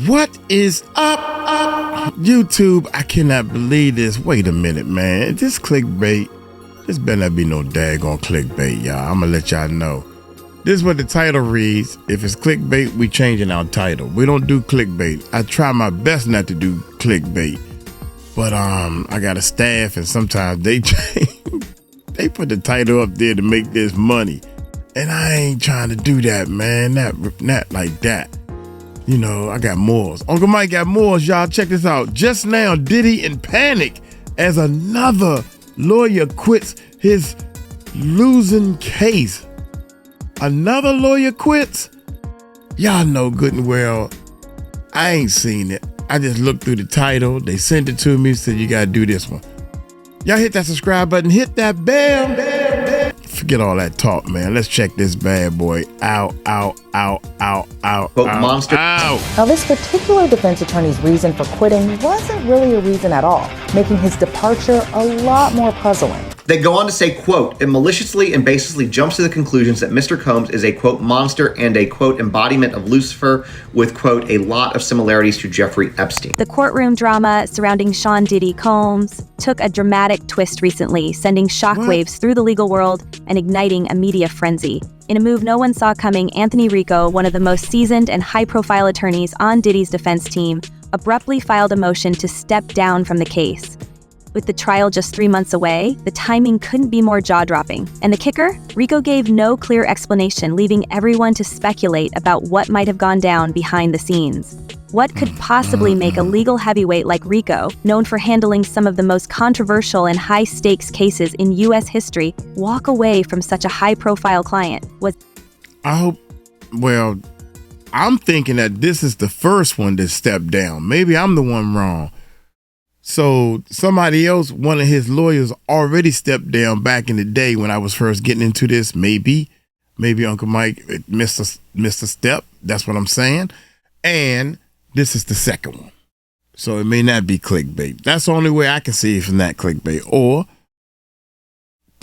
What is up, YouTube? I cannot believe this. Wait a minute, man. This clickbait. This better not be no daggone clickbait, y'all. I'm gonna let y'all know. This is what the title reads. If it's clickbait, we changing our title. We don't do clickbait. I try my best not to do clickbait. But I got a staff and sometimes they they put the title up there to make this money. And I ain't trying to do that, man. Not like that. You know, I got more. Uncle Mike got more, y'all. Check this out. Just now, Diddy in panic as another lawyer quits his losing case. Another lawyer quits? Y'all know good and well, I ain't seen it. I just looked through the title. They sent it to me, said you gotta do this one. Y'all hit that subscribe button, hit that bell. Forget all that talk, man. Let's check this bad boy out. Monster. Now, this particular defense attorney's reason for quitting wasn't really a reason at all, making his departure a lot more puzzling. They go on to say, quote, it maliciously and baselessly jumps to the conclusions that Mr. Combs is a, quote, monster and a, quote, embodiment of Lucifer with, quote, a lot of similarities to Jeffrey Epstein. The courtroom drama surrounding Sean Diddy Combs took a dramatic twist recently, sending shockwaves through the legal world and igniting a media frenzy. In a move no one saw coming, Anthony Rico, one of the most seasoned and high-profile attorneys on Diddy's defense team, abruptly filed a motion to step down from the case. With the trial just 3 months away, the timing couldn't be more jaw-dropping. And the kicker? Rico gave no clear explanation, leaving everyone to speculate about what might have gone down behind the scenes. What could possibly make a legal heavyweight like Rico, known for handling some of the most controversial and high-stakes cases in U.S. history, walk away from such a high-profile client? I'm thinking that this is the first one that stepped down. Maybe I'm the one wrong. So somebody else, one of his lawyers already stepped down back in the day when I was first getting into this. Maybe Uncle Mike missed a step. That's what I'm saying. And this is the second one. So it may not be clickbait. That's the only way I can see it from that clickbait. Or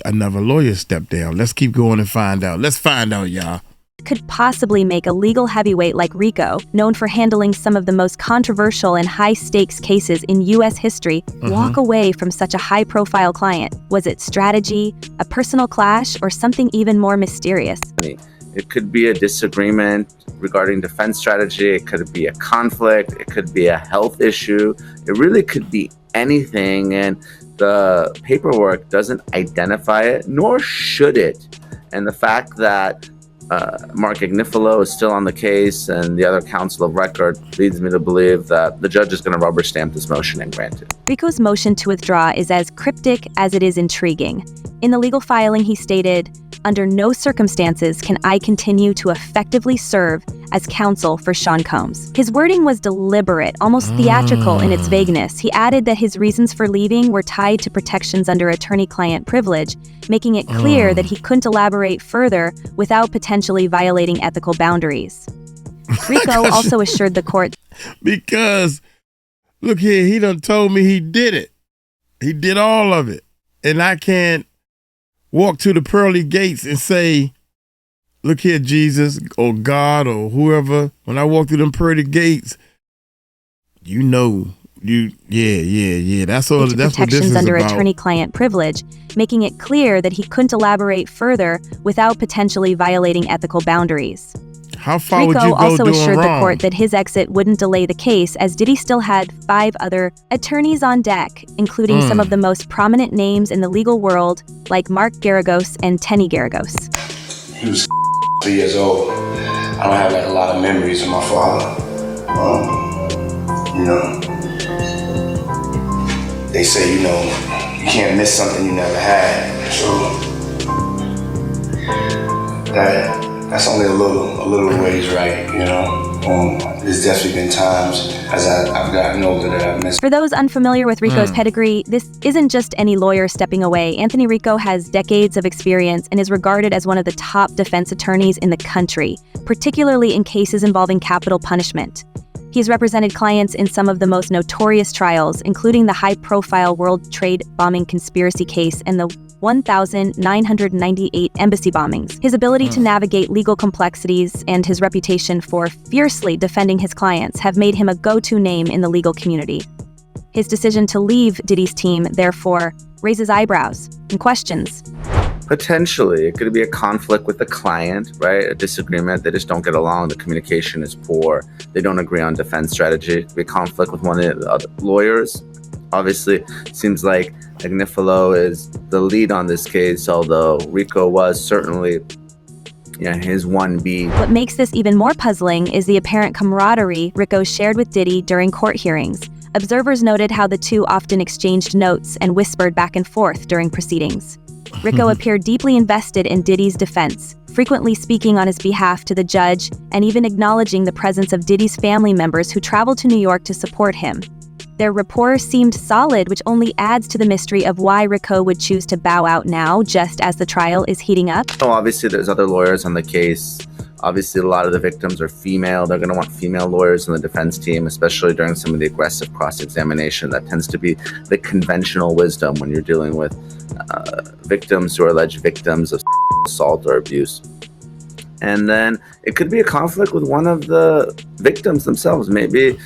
another lawyer stepped down. Let's keep going and find out. Let's find out, y'all. Could possibly make a legal heavyweight like Rico, known for handling some of the most controversial and high-stakes cases in U.S. history, walk away from such a high-profile client? Was it strategy, a personal clash, or something even more mysterious? It could be a disagreement regarding defense strategy. It could be a conflict. It could be a health issue. It really could be anything, and the paperwork doesn't identify it, nor should it. And the fact that Mark 𝗟𝗡𝗞𝗏 is still on the case and the other counsel of record leads me to believe that the judge is going to rubber stamp this motion and grant it. Rico's motion to withdraw is as cryptic as it is intriguing. In the legal filing, he stated, "Under no circumstances can I continue to effectively serve as counsel for Sean Combs." His wording was deliberate, almost theatrical in its vagueness. He added that his reasons for leaving were tied to protections under attorney-client privilege, making it clear that he couldn't elaborate further without potentially violating ethical boundaries. Rico also assured the court, because, look here, he done told me he did it. He did all of it. And I can't walk to the pearly gates and say, look here, Jesus or God or whoever, when I walk through them pearly gates, you know, that's all. That's what this is under about. Attorney-client privilege, making it clear that he couldn't elaborate further without potentially violating ethical boundaries. How far would you Rico go also doing assured wrong? the court that his exit wouldn't delay the case, as Diddy still had 5 other attorneys on deck, including some of the most prominent names in the legal world, like Mark 𝗟𝗡𝗏𝗏 and Tenny 𝗟𝗏𝗏𝗏. He was 3 years old. I don't have like a lot of memories of my father. You know, they say, you know, you can't miss something you never had. So that's only a little ways right, you know. There's definitely been times as I've gotten older that I've missed. For those unfamiliar with Rico's pedigree, this isn't just any lawyer stepping away. Anthony Rico has decades of experience and is regarded as one of the top defense attorneys in the country, particularly in cases involving capital punishment. He's represented clients in some of the most notorious trials, including the high-profile World Trade bombing conspiracy case and the 1,998 embassy bombings. His ability to navigate legal complexities and his reputation for fiercely defending his clients have made him a go-to name in the legal community. His decision to leave Diddy's team, therefore, raises eyebrows and questions. Potentially, it could be a conflict with the client, right? A disagreement. They just don't get along. The communication is poor. They don't agree on defense strategy. It could be a conflict with one of the other lawyers. Obviously, it seems like 𝗟𝗓𝗡𝗞𝗦 is the lead on this case, although Rico was certainly his 1B. What makes this even more puzzling is the apparent camaraderie Rico shared with Diddy during court hearings. Observers noted how the two often exchanged notes and whispered back and forth during proceedings. Rico appeared deeply invested in Diddy's defense, frequently speaking on his behalf to the judge and even acknowledging the presence of Diddy's family members who traveled to New York to support him. Their rapport seemed solid, which only adds to the mystery of why Rico would choose to bow out now, just as the trial is heating up. So obviously, there's other lawyers on the case. Obviously, a lot of the victims are female. They're going to want female lawyers in the defense team, especially during some of the aggressive cross-examination. That tends to be the conventional wisdom when you're dealing with victims who are alleged victims of assault or abuse. And then it could be a conflict with one of the victims themselves. Maybe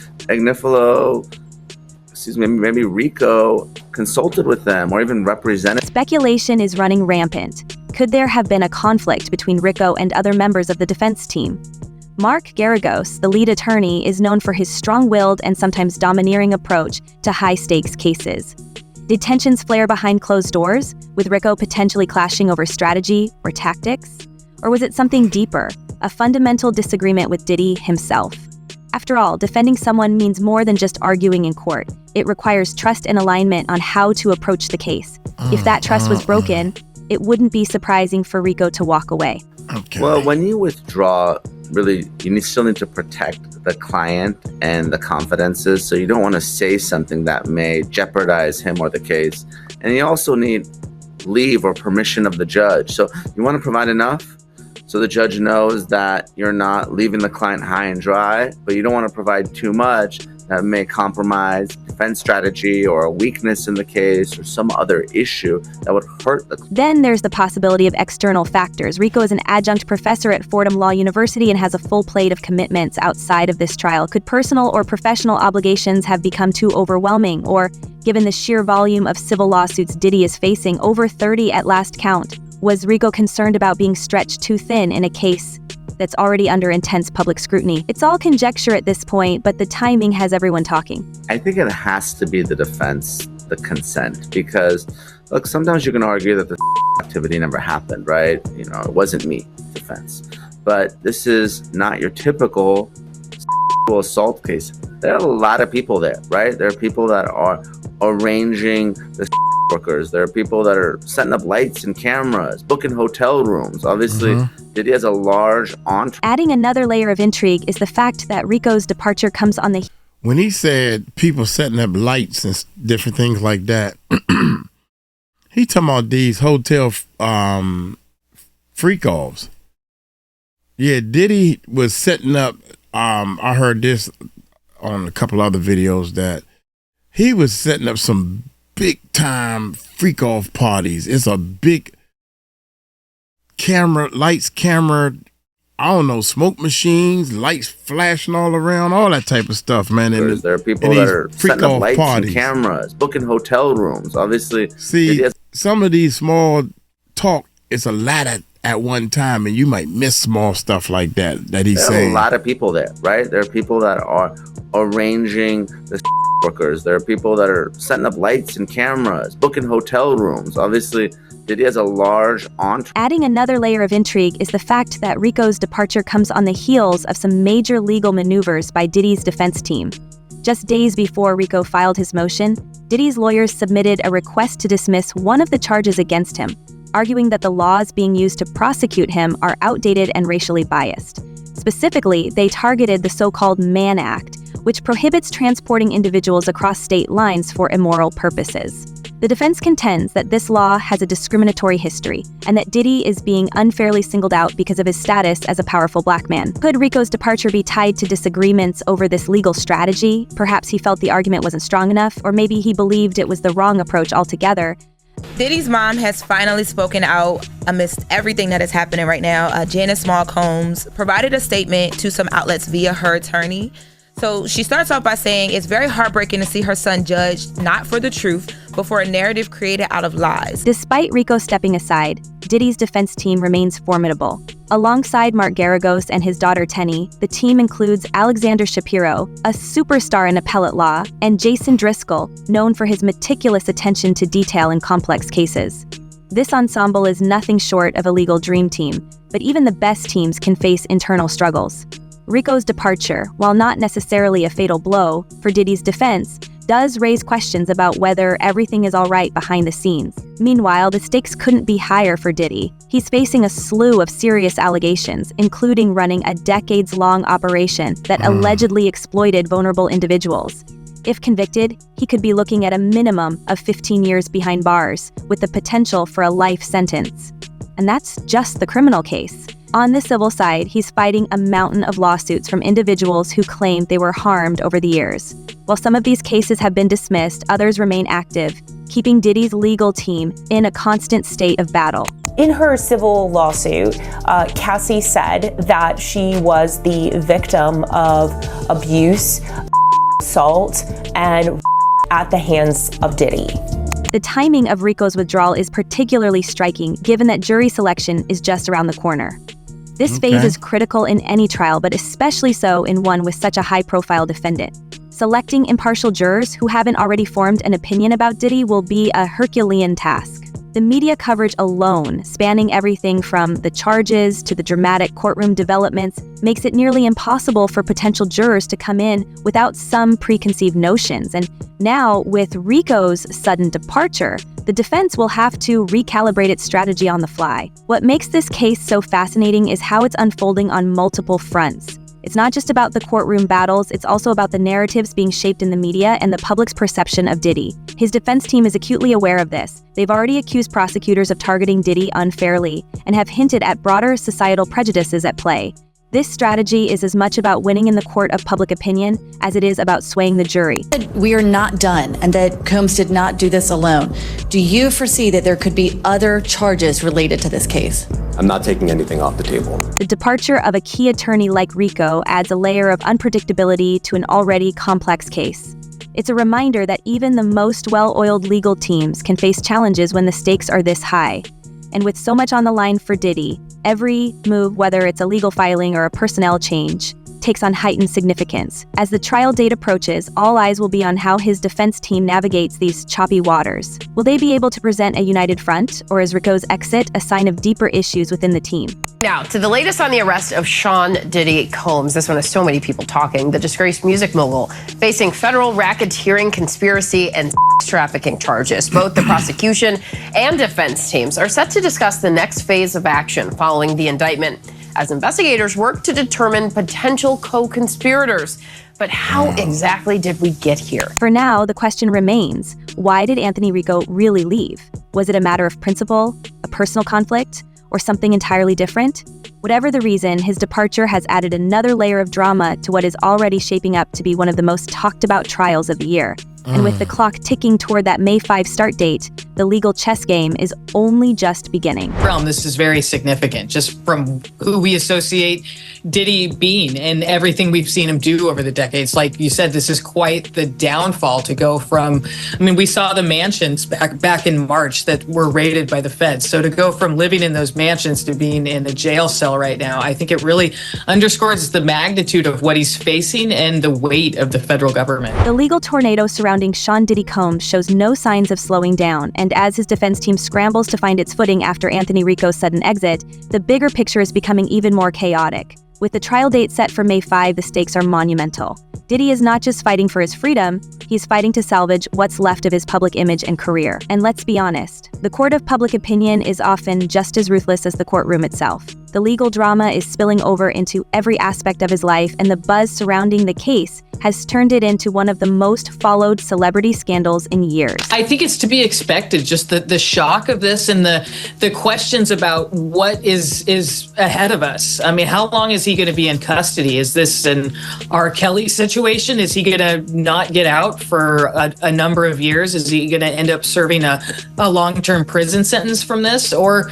maybe Rico consulted with them or even represented. Speculation is running rampant. Could there have been a conflict between Rico and other members of the defense team? Mark Geragos, the lead attorney, is known for his strong-willed and sometimes domineering approach to high-stakes cases. Did tensions flare behind closed doors, with Rico potentially clashing over strategy or tactics? Or was it something deeper, a fundamental disagreement with Diddy himself? After all, defending someone means more than just arguing in court. It requires trust and alignment on how to approach the case. If that trust was broken, it wouldn't be surprising for Rico to walk away. Okay. Well, when you withdraw, really, still need to protect the client and the confidences, so you don't want to say something that may jeopardize him or the case. And you also need leave or permission of the judge. So you want to provide enough so the judge knows that you're not leaving the client high and dry, but you don't want to provide too much that may compromise defense strategy or a weakness in the case or some other issue that would hurt the client. Then there's the possibility of external factors. Rico is an adjunct professor at Fordham Law University and has a full plate of commitments outside of this trial. Could personal or professional obligations have become too overwhelming? Or, given the sheer volume of civil lawsuits Diddy is facing, over 30 at last count, was Rico concerned about being stretched too thin in a case that's already under intense public scrutiny? It's all conjecture at this point, but the timing has everyone talking. I think it has to be the defense, the consent, because, look, sometimes you can argue that the activity never happened, right? It wasn't me, defense. But this is not your typical assault case. There are a lot of people there, right? There are people that are arranging the workers. There are people that are setting up lights and cameras, booking hotel rooms. Obviously, Diddy has a large entourage. Adding another layer of intrigue is the fact that Rico's departure comes on the... When he said people setting up lights and different things like that, he talking about these hotel freak-offs. Yeah, Diddy was setting up, I heard this on a couple other videos, that he was setting up some big-time freak-off parties. It's a big lights, I don't know, smoke machines, lights flashing all around, all that type of stuff, man. And there are people that are setting up lights and cameras, booking hotel rooms. Obviously, see, some of these small talk, it's a lot at one time, and you might miss small stuff like that he's saying. There are a lot of people there, right? There are people that are arranging the workers. There are people that are setting up lights and cameras, booking hotel rooms. Obviously, Diddy has a large entourage. Adding another layer of intrigue is the fact that Rico's departure comes on the heels of some major legal maneuvers by Diddy's defense team. Just days before Rico filed his motion, Diddy's lawyers submitted a request to dismiss one of the charges against him, arguing that the laws being used to prosecute him are outdated and racially biased. Specifically, they targeted the so-called Mann Act, which prohibits transporting individuals across state lines for immoral purposes. The defense contends that this law has a discriminatory history, and that Diddy is being unfairly singled out because of his status as a powerful black man. Could Rico's departure be tied to disagreements over this legal strategy? Perhaps he felt the argument wasn't strong enough, or maybe he believed it was the wrong approach altogether. Diddy's mom has finally spoken out amidst everything that is happening right now. Janice Small Combs provided a statement to some outlets via her attorney. So she starts off by saying it's very heartbreaking to see her son judged not for the truth, but for a narrative created out of lies. Despite Rico stepping aside, Diddy's defense team remains formidable. Alongside Mark Geragos and his daughter Tenny, the team includes Alexander Shapiro, a superstar in appellate law, and Jason Driscoll, known for his meticulous attention to detail in complex cases. This ensemble is nothing short of a legal dream team, but even the best teams can face internal struggles. Rico's departure, while not necessarily a fatal blow for Diddy's defense, does raise questions about whether everything is all right behind the scenes. Meanwhile, the stakes couldn't be higher for Diddy. He's facing a slew of serious allegations, including running a decades-long operation that allegedly exploited vulnerable individuals. If convicted, he could be looking at a minimum of 15 years behind bars, with the potential for a life sentence. And that's just the criminal case. On the civil side, he's fighting a mountain of lawsuits from individuals who claim they were harmed over the years. While some of these cases have been dismissed, others remain active, keeping Diddy's legal team in a constant state of battle. In her civil lawsuit, Cassie said that she was the victim of abuse, assault, and at the hands of Diddy. The timing of Rico's withdrawal is particularly striking, given that jury selection is just around the corner. This phase is critical in any trial, but especially so in one with such a high-profile defendant. Selecting impartial jurors who haven't already formed an opinion about Diddy will be a Herculean task. The media coverage alone, spanning everything from the charges to the dramatic courtroom developments, makes it nearly impossible for potential jurors to come in without some preconceived notions. And now, with Rico's sudden departure, the defense will have to recalibrate its strategy on the fly. What makes this case so fascinating is how it's unfolding on multiple fronts. It's not just about the courtroom battles, it's also about the narratives being shaped in the media and the public's perception of Diddy. His defense team is acutely aware of this. They've already accused prosecutors of targeting Diddy unfairly and have hinted at broader societal prejudices at play. This strategy is as much about winning in the court of public opinion as it is about swaying the jury. We are not done, and that Combs did not do this alone. Do you foresee that there could be other charges related to this case? I'm not taking anything off the table. The departure of a key attorney like Rico adds a layer of unpredictability to an already complex case. It's a reminder that even the most well-oiled legal teams can face challenges when the stakes are this high. And with so much on the line for Diddy, every move, whether it's a legal filing or a personnel change, takes on heightened significance. As the trial date approaches, all eyes will be on how his defense team navigates these choppy waters. Will they be able to present a united front, or is Rico's exit a sign of deeper issues within the team? Now, to the latest on the arrest of Sean Diddy Combs. This one has so many people talking. The disgraced music mogul facing federal racketeering, conspiracy, and trafficking charges. Both the prosecution and defense teams are set to discuss the next phase of action following the indictment, as investigators work to determine potential co-conspirators. But how exactly did we get here? For now, the question remains, why did Anthony Rico really leave? Was it a matter of principle, a personal conflict, or something entirely different? Whatever the reason, his departure has added another layer of drama to what is already shaping up to be one of the most talked about trials of the year. And with the clock ticking toward that May 5 start date, the legal chess game is only just beginning. This is very significant, just from who we associate Diddy being and everything we've seen him do over the decades. Like you said, this is quite the downfall to go from, we saw the mansions back in March that were raided by the feds. So to go from living in those mansions to being in a jail cell right now, I think it really underscores the magnitude of what he's facing and the weight of the federal government. The legal tornado surrounding Sean Diddy Combs shows no signs of slowing down, and as his defense team scrambles to find its footing after Anthony Rico's sudden exit, the bigger picture is becoming even more chaotic. With the trial date set for May 5, the stakes are monumental. Diddy is not just fighting for his freedom, he's fighting to salvage what's left of his public image and career. And let's be honest, the court of public opinion is often just as ruthless as the courtroom itself. The legal drama is spilling over into every aspect of his life, and the buzz surrounding the case has turned it into one of the most followed celebrity scandals in years. I think it's to be expected, just the shock of this and the questions about what is ahead of us. I mean, how long is he going to be in custody? Is this an R. Kelly situation? Is he going to not get out for a number of years? Is he going to end up serving a long-term prison sentence from this? Or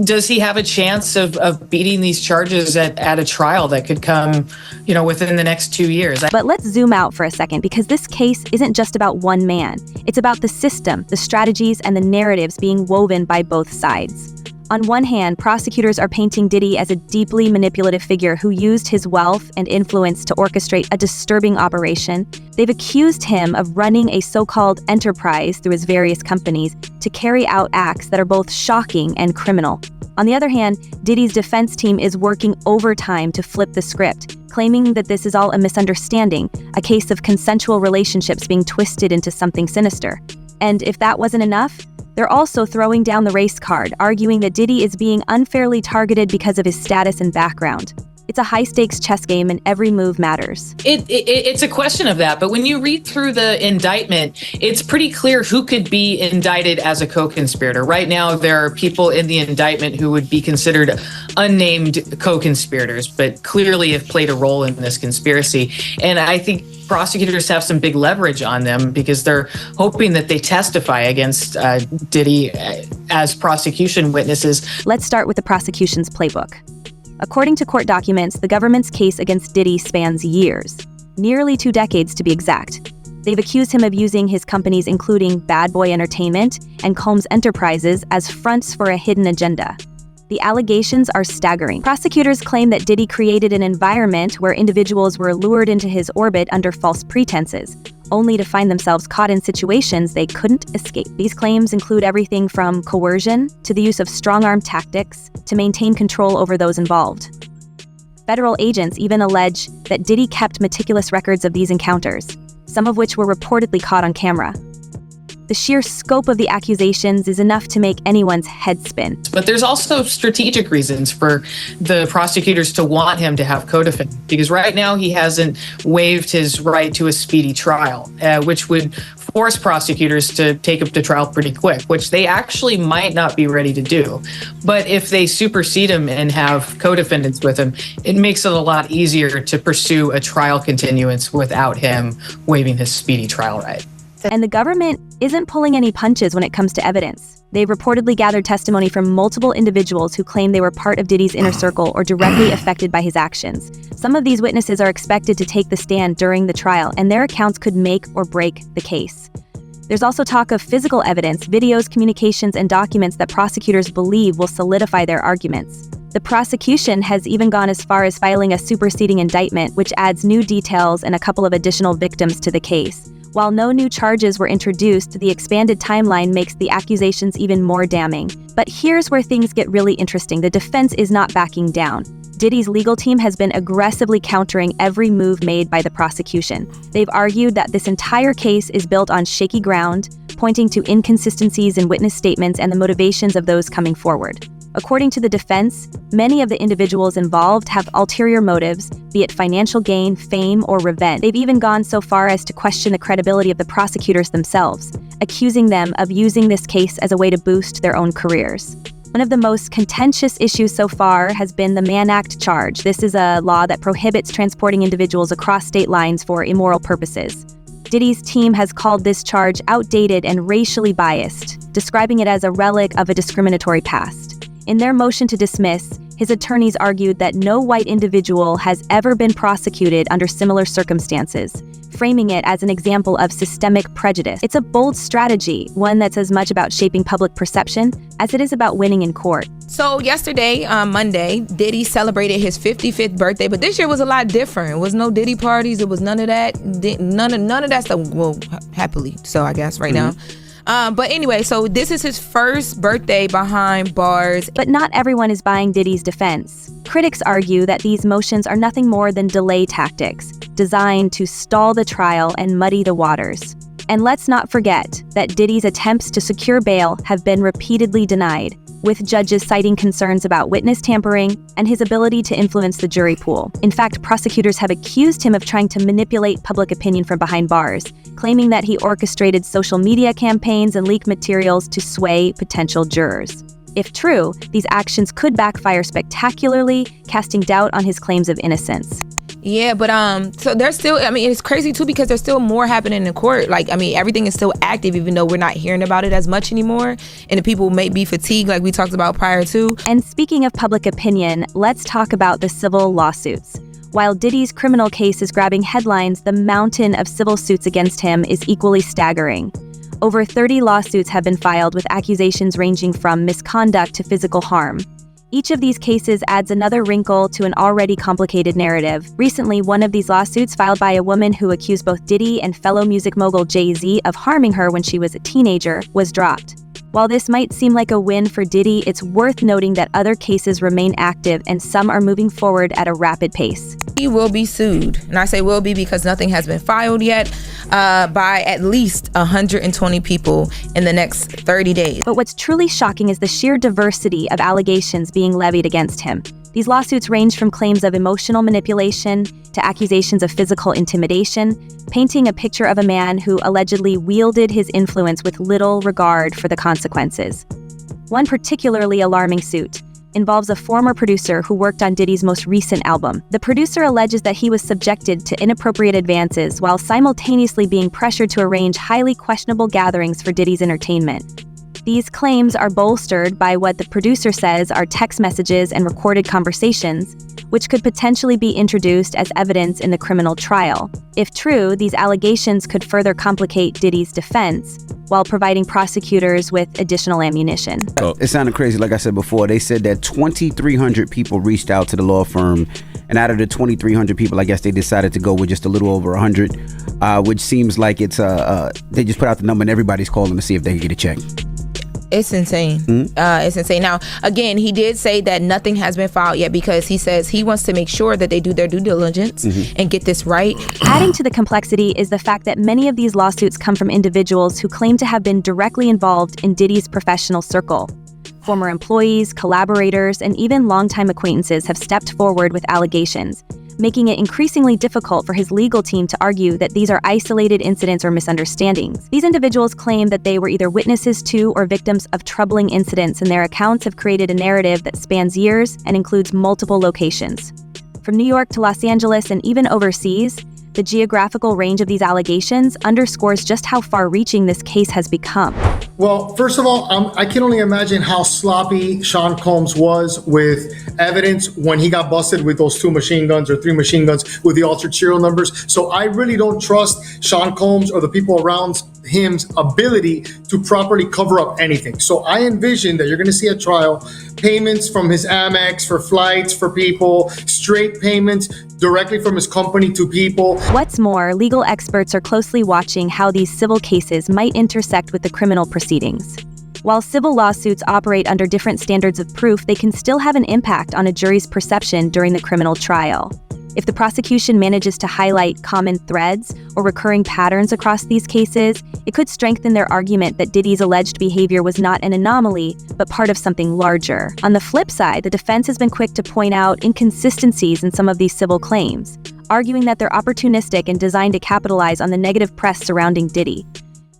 does he have a chance of beating these charges at a trial that could come, within the next 2 years? But let's zoom out for a second, because this case isn't just about one man. It's about the system, the strategies, and the narratives being woven by both sides. On one hand, prosecutors are painting Diddy as a deeply manipulative figure who used his wealth and influence to orchestrate a disturbing operation. They've accused him of running a so-called enterprise through his various companies to carry out acts that are both shocking and criminal. On the other hand, Diddy's defense team is working overtime to flip the script, claiming that this is all a misunderstanding, a case of consensual relationships being twisted into something sinister. And if that wasn't enough, they're also throwing down the race card, arguing that Diddy is being unfairly targeted because of his status and background. It's a high-stakes chess game, and every move matters. It's a question of that, but when you read through the indictment, it's pretty clear who could be indicted as a co-conspirator. Right now, there are people in the indictment who would be considered unnamed co-conspirators, but clearly have played a role in this conspiracy. And I think prosecutors have some big leverage on them because they're hoping that they testify against Diddy as prosecution witnesses. Let's start with the prosecution's playbook. According to court documents, the government's case against Diddy spans years, nearly 2 decades to be exact. They've accused him of using his companies, including Bad Boy Entertainment and Combs Enterprises, as fronts for a hidden agenda. The allegations are staggering. Prosecutors claim that Diddy created an environment where individuals were lured into his orbit under false pretenses, only to find themselves caught in situations they couldn't escape. These claims include everything from coercion to the use of strong-arm tactics to maintain control over those involved. Federal agents even allege that Diddy kept meticulous records of these encounters, some of which were reportedly caught on camera. The sheer scope of the accusations is enough to make anyone's head spin. But there's also strategic reasons for the prosecutors to want him to have co-defendants, because right now he hasn't waived his right to a speedy trial, which would force prosecutors to take up the trial pretty quick, which they actually might not be ready to do. But if they supersede him and have co-defendants with him, it makes it a lot easier to pursue a trial continuance without him waiving his speedy trial right. And the government isn't pulling any punches when it comes to evidence. They've reportedly gathered testimony from multiple individuals who claim they were part of Diddy's inner circle or directly affected by his actions. Some of these witnesses are expected to take the stand during the trial, and their accounts could make or break the case. There's also talk of physical evidence, videos, communications, and documents that prosecutors believe will solidify their arguments. The prosecution has even gone as far as filing a superseding indictment, which adds new details and a couple of additional victims to the case. While no new charges were introduced, the expanded timeline makes the accusations even more damning. But here's where things get really interesting. The defense is not backing down. Diddy's legal team has been aggressively countering every move made by the prosecution. They've argued that this entire case is built on shaky ground, pointing to inconsistencies in witness statements and the motivations of those coming forward. According to the defense, many of the individuals involved have ulterior motives, be it financial gain, fame, or revenge. They've even gone so far as to question the credibility of the prosecutors themselves, accusing them of using this case as a way to boost their own careers. One of the most contentious issues so far has been the Mann Act charge. This is a law that prohibits transporting individuals across state lines for immoral purposes. Diddy's team has called this charge outdated and racially biased, describing it as a relic of a discriminatory past. In their motion to dismiss, his attorneys argued that no white individual has ever been prosecuted under similar circumstances, framing it as an example of systemic prejudice. It's a bold strategy, one that's as much about shaping public perception as it is about winning in court. So yesterday, Monday, Diddy celebrated his 55th birthday, but this year was a lot different. It was no Diddy parties. It was none of that. None of that stuff. Well, happily so, I guess, right now. But anyway, so this is his first birthday behind bars. But not everyone is buying Diddy's defense. Critics argue that these motions are nothing more than delay tactics, designed to stall the trial and muddy the waters. And let's not forget that Diddy's attempts to secure bail have been repeatedly denied. with judges citing concerns about witness tampering and his ability to influence the jury pool. In fact, prosecutors have accused him of trying to manipulate public opinion from behind bars, claiming that he orchestrated social media campaigns and leaked materials to sway potential jurors. If true, these actions could backfire spectacularly, casting doubt on his claims of innocence. Yeah, but so there's still, I mean, it's crazy too because there's still more happening in court. Like, I mean, everything is still active even though we're not hearing about it as much anymore. And the people may be fatigued like we talked about prior to. And speaking of public opinion, let's talk about the civil lawsuits. While Diddy's criminal case is grabbing headlines, the mountain of civil suits against him is equally staggering. Over 30 lawsuits have been filed with accusations ranging from misconduct to physical harm. Each of these cases adds another wrinkle to an already complicated narrative. Recently, one of these lawsuits, filed by a woman who accused both Diddy and fellow music mogul Jay-Z of harming her when she was a teenager, was dropped. While this might seem like a win for Diddy, it's worth noting that other cases remain active and some are moving forward at a rapid pace. He will be sued, and I say will be because nothing has been filed yet, by at least 120 people in the next 30 days. But what's truly shocking is the sheer diversity of allegations being levied against him. These lawsuits range from claims of emotional manipulation to accusations of physical intimidation, painting a picture of a man who allegedly wielded his influence with little regard for the consequences. One particularly alarming suit involves a former producer who worked on Diddy's most recent album. The producer alleges that he was subjected to inappropriate advances while simultaneously being pressured to arrange highly questionable gatherings for Diddy's entertainment. These claims are bolstered by what the producer says are text messages and recorded conversations, which could potentially be introduced as evidence in the criminal trial. If true, these allegations could further complicate Diddy's defense, while providing prosecutors with additional ammunition. It sounded crazy, like I said before. They said that 2,300 people reached out to the law firm, and out of the 2,300 people, I guess they decided to go with just a little over 100, which seems like it's they just put out the number and everybody's calling to see if they can get a check. It's insane. It's insane. Now, again, he did say that nothing has been filed yet because he says he wants to make sure that they do their due diligence and get this right. Adding to the complexity is the fact that many of these lawsuits come from individuals who claim to have been directly involved in Diddy's professional circle. Former employees, collaborators, and even longtime acquaintances have stepped forward with allegations, making it increasingly difficult for his legal team to argue that these are isolated incidents or misunderstandings. These individuals claim that they were either witnesses to or victims of troubling incidents, and their accounts have created a narrative that spans years and includes multiple locations. From New York to Los Angeles and even overseas, the geographical range of these allegations underscores just how far-reaching this case has become. Well, first of all, I can only imagine how sloppy Sean Combs was with evidence when he got busted with those 2 machine guns or 3 machine guns with the altered serial numbers. So I really don't trust Sean Combs or the people around him's ability to properly cover up anything. So I envision that you're going to see at trial payments from his Amex for flights for people, straight payments directly from his company to people. What's more, legal experts are closely watching how these civil cases might intersect with the criminal proceedings. While civil lawsuits operate under different standards of proof, they can still have an impact on a jury's perception during the criminal trial. If the prosecution manages to highlight common threads or recurring patterns across these cases, it could strengthen their argument that Diddy's alleged behavior was not an anomaly, but part of something larger. On the flip side, the defense has been quick to point out inconsistencies in some of these civil claims, arguing that they're opportunistic and designed to capitalize on the negative press surrounding Diddy.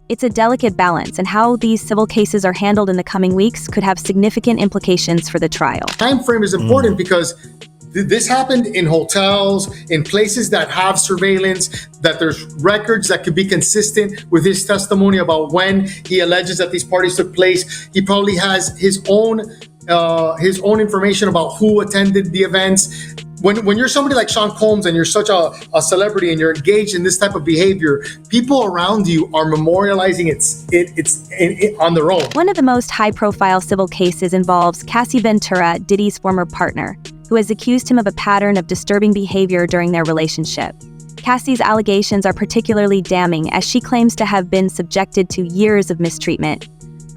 It's a delicate balance, and how these civil cases are handled in the coming weeks could have significant implications for the trial. Time frame is important because this happened in hotels, in places that have surveillance, that there's records that could be consistent with his testimony about when he alleges that these parties took place. He probably has his own information about who attended the events. When you're somebody like Sean Combs and you're such a celebrity and you're engaged in this type of behavior, people around you are memorializing it on their own. One of the most high-profile civil cases involves 𝗟𝗢𝗡𝗞𝗦, Diddy's former partner, who has accused him of a pattern of disturbing behavior during their relationship. Cassie's allegations are particularly damning, as she claims to have been subjected to years of mistreatment.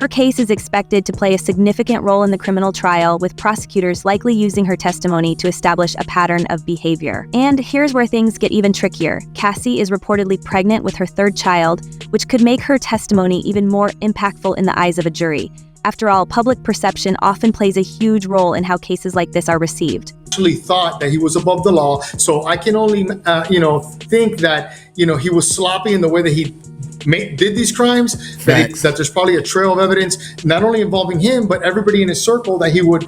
Her case is expected to play a significant role in the criminal trial, with prosecutors likely using her testimony to establish a pattern of behavior. And here's where things get even trickier. Cassie is reportedly pregnant with her 3rd child, which could make her testimony even more impactful in the eyes of a jury, After all, public perception often plays a huge role in how cases like this are received. Actually thought that he was above the law, so I can only, think that, he was sloppy in the way that he did these crimes, that there's probably a trail of evidence, not only involving him, but everybody in his circle that he would,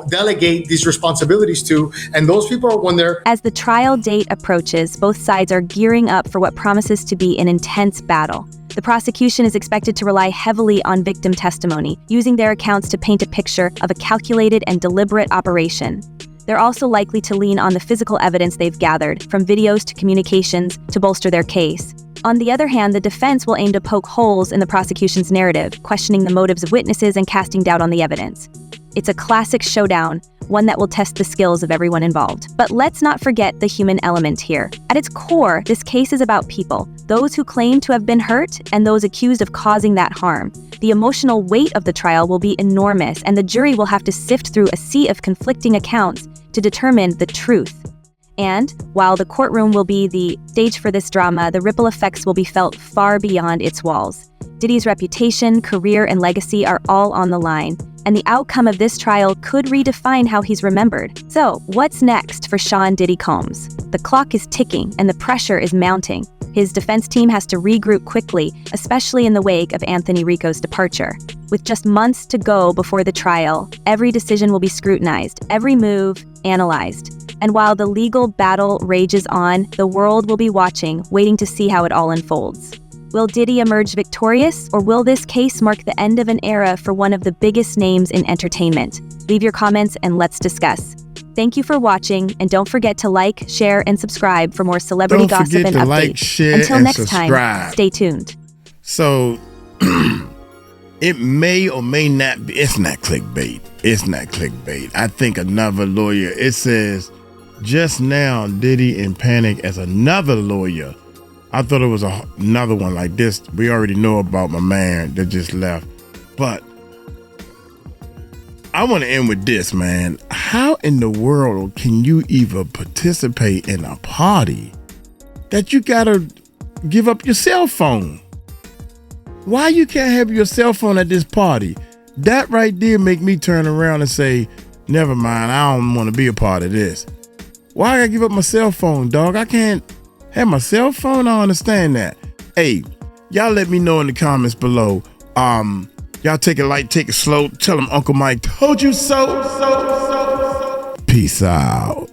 delegate these responsibilities to. And those people are when they're... As the trial date approaches, both sides are gearing up for what promises to be an intense battle. The prosecution is expected to rely heavily on victim testimony, using their accounts to paint a picture of a calculated and deliberate operation. They're also likely to lean on the physical evidence they've gathered, from videos to communications, to bolster their case. On the other hand, the defense will aim to poke holes in the prosecution's narrative, questioning the motives of witnesses and casting doubt on the evidence. It's a classic showdown, one that will test the skills of everyone involved. But let's not forget the human element here. At its core, this case is about people, those who claim to have been hurt and those accused of causing that harm. The emotional weight of the trial will be enormous, and the jury will have to sift through a sea of conflicting accounts to determine the truth. And while the courtroom will be the stage for this drama, the ripple effects will be felt far beyond its walls. Diddy's reputation, career, and legacy are all on the line, and the outcome of this trial could redefine how he's remembered. So, what's next for Sean Diddy Combs? The clock is ticking, and the pressure is mounting. His defense team has to regroup quickly, especially in the wake of Anthony Rico's departure. With just months to go before the trial, every decision will be scrutinized, every move analyzed. And while the legal battle rages on, the world will be watching, waiting to see how it all unfolds. Will Diddy emerge victorious, or will this case mark the end of an era for one of the biggest names in entertainment? Leave your comments and let's discuss. Thank you for watching, and don't forget to like, share, and subscribe for more celebrity gossip and updates. Like, share, Until and next subscribe. time, stay tuned. So, it may or may not be, it's not clickbait. It's not clickbait. I think another lawyer, it says, just now, Diddy in panic as another lawyer. I thought it was another one like this. We already know about my man that just left. But I want to end with this, man. How in the world can you even participate in a party that you got to give up your cell phone? Why you can't have your cell phone at this party? That right there make me turn around and say, never mind, I don't want to be a part of this. Why I gotta give up my cell phone, dog? I can't have my cell phone? I don't understand that. Hey, y'all let me know in the comments below. Y'all take it light, take it slow. Tell them Uncle Mike told you so. Peace out.